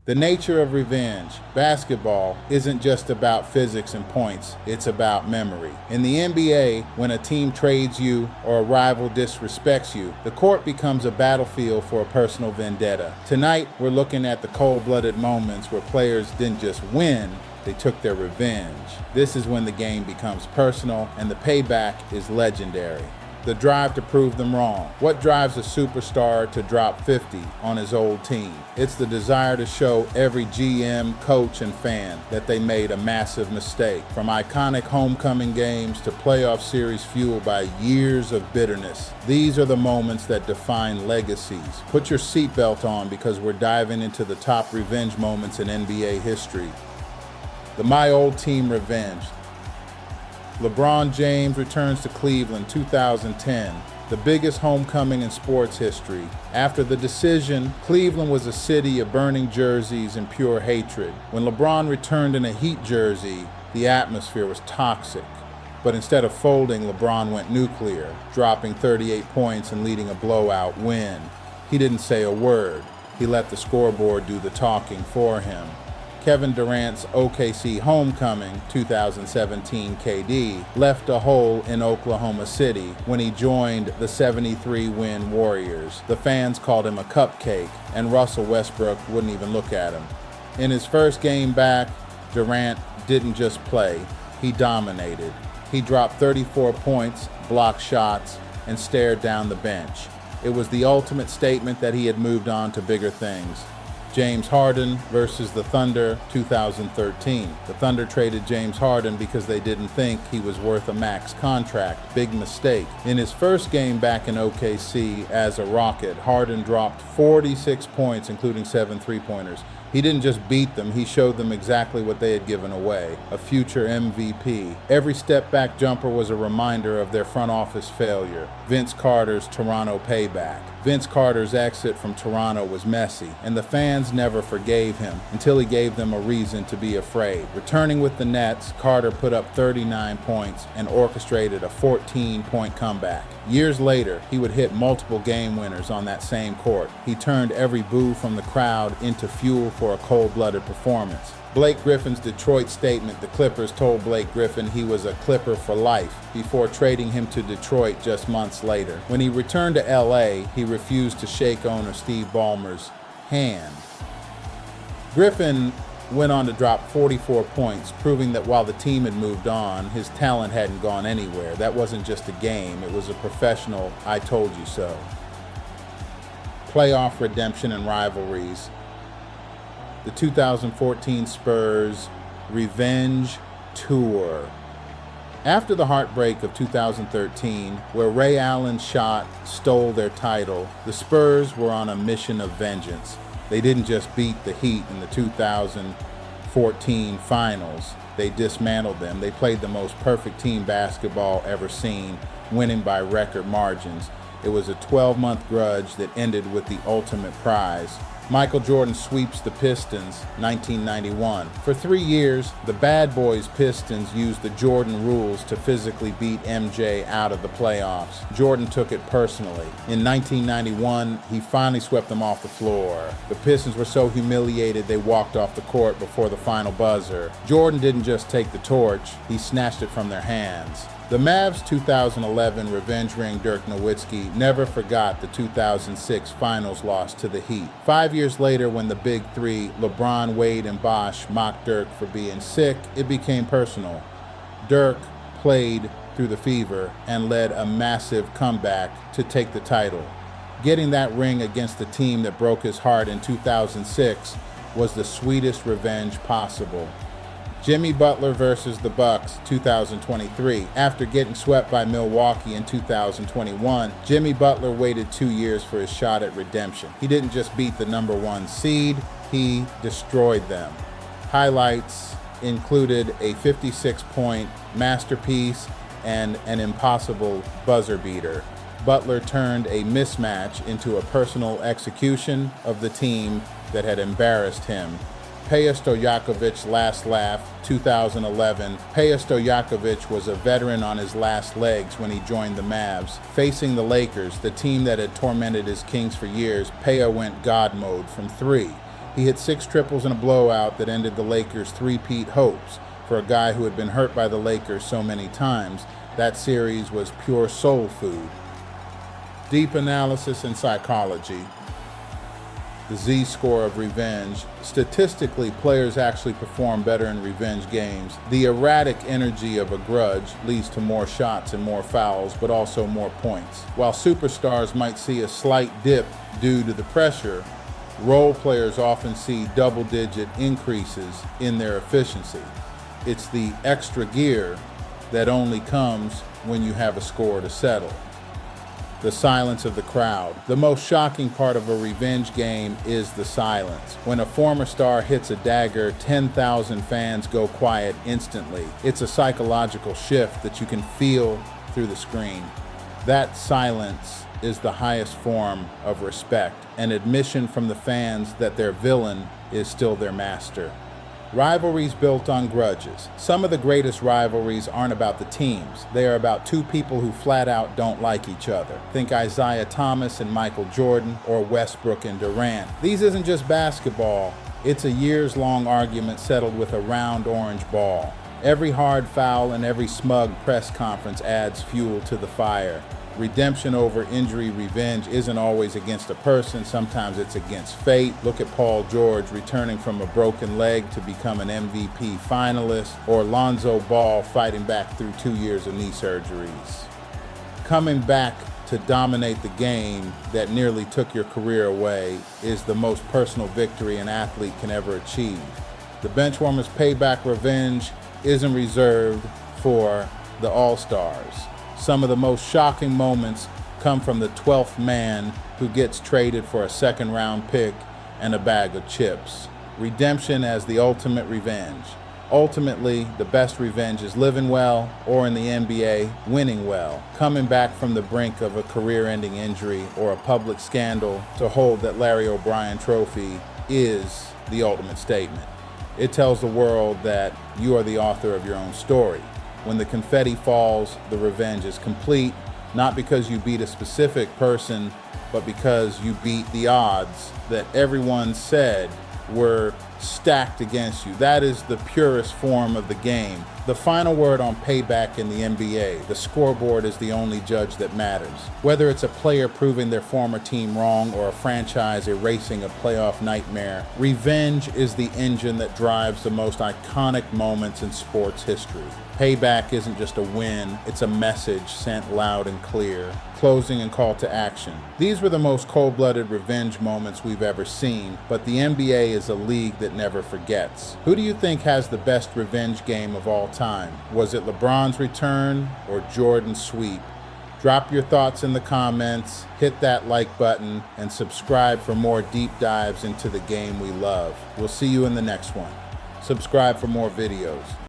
The nature of revenge. Basketball isn't just about physics and points, it's about memory. In the NBA, when a team trades you or a rival disrespects you, the court becomes a battlefield for a personal vendetta. Tonight, we're looking at the cold-blooded moments where players didn't just win, they took their revenge. This is when the game becomes personal and the payback is legendary. The drive to prove them wrong. What drives a superstar to drop 50 on his old team? It's the desire to show every GM, coach, and fan that they made a massive mistake. From iconic homecoming games to playoff series fueled by years of bitterness, these are the moments that define legacies. Put your seatbelt on because we're diving into the top revenge moments in NBA history. The My Old Team revenge. LeBron James returns to Cleveland 2010, the biggest homecoming in sports history. After the decision, Cleveland was a city of burning jerseys and pure hatred. When LeBron returned in a Heat jersey, the atmosphere was toxic. But instead of folding, LeBron went nuclear, dropping 38 points and leading a blowout win. He didn't say a word. He let the scoreboard do the talking for him. Kevin Durant's OKC homecoming 2017 KD left a hole in Oklahoma City when he joined the 73-win Warriors. The fans called him a cupcake, and Russell Westbrook wouldn't even look at him. In his first game back, Durant didn't just play, he dominated. He dropped 34 points, blocked shots, and stared down the bench. It was the ultimate statement that he had moved on to bigger things. James Harden versus the Thunder 2013. The Thunder traded James Harden because they didn't think he was worth a max contract. Big mistake. In his first game back in OKC as a Rocket, Harden dropped 46 points, including 7 three-pointers. He didn't just beat them, he showed them exactly what they had given away, a future MVP. Every step-back jumper was a reminder of their front office failure. Vince Carter's Toronto payback. Vince Carter's exit from Toronto was messy, and the fans never forgave him until he gave them a reason to be afraid. Returning with the Nets, Carter put up 39 points and orchestrated a 14-point comeback. Years later, he would hit multiple game winners on that same court. He turned every boo from the crowd into fuel for a cold-blooded performance. Blake Griffin's Detroit statement: the Clippers told Blake Griffin he was a Clipper for life before trading him to Detroit just months later. When he returned to LA, he refused to shake owner Steve Ballmer's hand. Griffin went on to drop 44 points, proving that while the team had moved on, his talent hadn't gone anywhere. That wasn't just a game, it was a professional I told you so. Playoff redemption and rivalries. The 2014 Spurs Revenge Tour. After the heartbreak of 2013, where Ray Allen's shot stole their title, the Spurs were on a mission of vengeance. They didn't just beat the Heat in the 2014 finals, they dismantled them. They played the most perfect team basketball ever seen, winning by record margins. It was a 12-month grudge that ended with the ultimate prize. Michael Jordan sweeps the Pistons, 1991. For 3 years, the Bad Boys Pistons used the Jordan rules to physically beat MJ out of the playoffs. Jordan took it personally. In 1991, he finally swept them off the floor. The Pistons were so humiliated they walked off the court before the final buzzer. Jordan didn't just take the torch, he snatched it from their hands. The Mavs' 2011 revenge ring Dirk Nowitzki never forgot the 2006 finals loss to the Heat. 5 years later, when the Big Three, LeBron, Wade, and Bosh, mocked Dirk for being sick, it became personal. Dirk played through the fever and led a massive comeback to take the title. Getting that ring against the team that broke his heart in 2006 was the sweetest revenge possible. Jimmy Butler versus the Bucks 2023. After getting swept by Milwaukee in 2021, Jimmy Butler waited 2 years for his shot at redemption. He didn't just beat the #1 seed, he destroyed them. Highlights included a 56-point masterpiece and an impossible buzzer beater. Butler turned a mismatch into a personal execution of the team that had embarrassed him. Peja Stojakovic's last laugh, 2011. Peja Stojakovic was a veteran on his last legs when he joined the Mavs. Facing the Lakers, the team that had tormented his Kings for years, Peja went God mode from 3. He hit 6 triples in a blowout that ended the Lakers' three-peat hopes. For a guy who had been hurt by the Lakers so many times, that series was pure soul food. Deep analysis and psychology. The Z-score of revenge. Statistically, players actually perform better in revenge games. The erratic energy of a grudge leads to more shots and more fouls, but also more points. While superstars might see a slight dip due to the pressure, role players often see double-digit increases in their efficiency. It's the extra gear that only comes when you have a score to settle. The silence of the crowd. The most shocking part of a revenge game is the silence. When a former star hits a dagger, 10,000 fans go quiet instantly. It's a psychological shift that you can feel through the screen. That silence is the highest form of respect, an admission from the fans that their villain is still their master. Rivalries built on grudges. Some of the greatest rivalries aren't about the teams. They are about two people who flat out don't like each other. Think Isaiah Thomas and Michael Jordan, or Westbrook and Durant. These isn't just basketball. It's a years-long argument settled with a round orange ball. Every hard foul and every smug press conference adds fuel to the fire. Redemption over injury revenge isn't always against a person. Sometimes it's against fate. Look at Paul George returning from a broken leg to become an MVP finalist, or Lonzo Ball fighting back through 2 years of knee surgeries. Coming back to dominate the game that nearly took your career away is the most personal victory an athlete can ever achieve. The benchwarmer's payback revenge isn't reserved for the all-stars. Some of the most shocking moments come from the 12th man who gets traded for a second-round pick and a bag of chips. Redemption as the ultimate revenge. Ultimately, the best revenge is living well, or in the NBA, winning well. Coming back from the brink of a career-ending injury or a public scandal to hold that Larry O'Brien trophy is the ultimate statement. It tells the world that you are the author of your own story. When the confetti falls, the revenge is complete, not because you beat a specific person, but because you beat the odds that everyone said were stacked against you. That is the purest form of the game. The final word on payback in the NBA. The scoreboard is the only judge that matters. Whether it's a player proving their former team wrong or a franchise erasing a playoff nightmare, revenge is the engine that drives the most iconic moments in sports history. Payback isn't just a win, it's a message sent loud and clear. Closing and call to action. These were the most cold-blooded revenge moments we've ever seen, but the NBA is a league that never forgets. Who do you think has the best revenge game of all time? Was it LeBron's return or Jordan's sweep? Drop your thoughts in the comments, hit that like button, and subscribe for more deep dives into the game we love. We'll see you in the next one. Subscribe for more videos.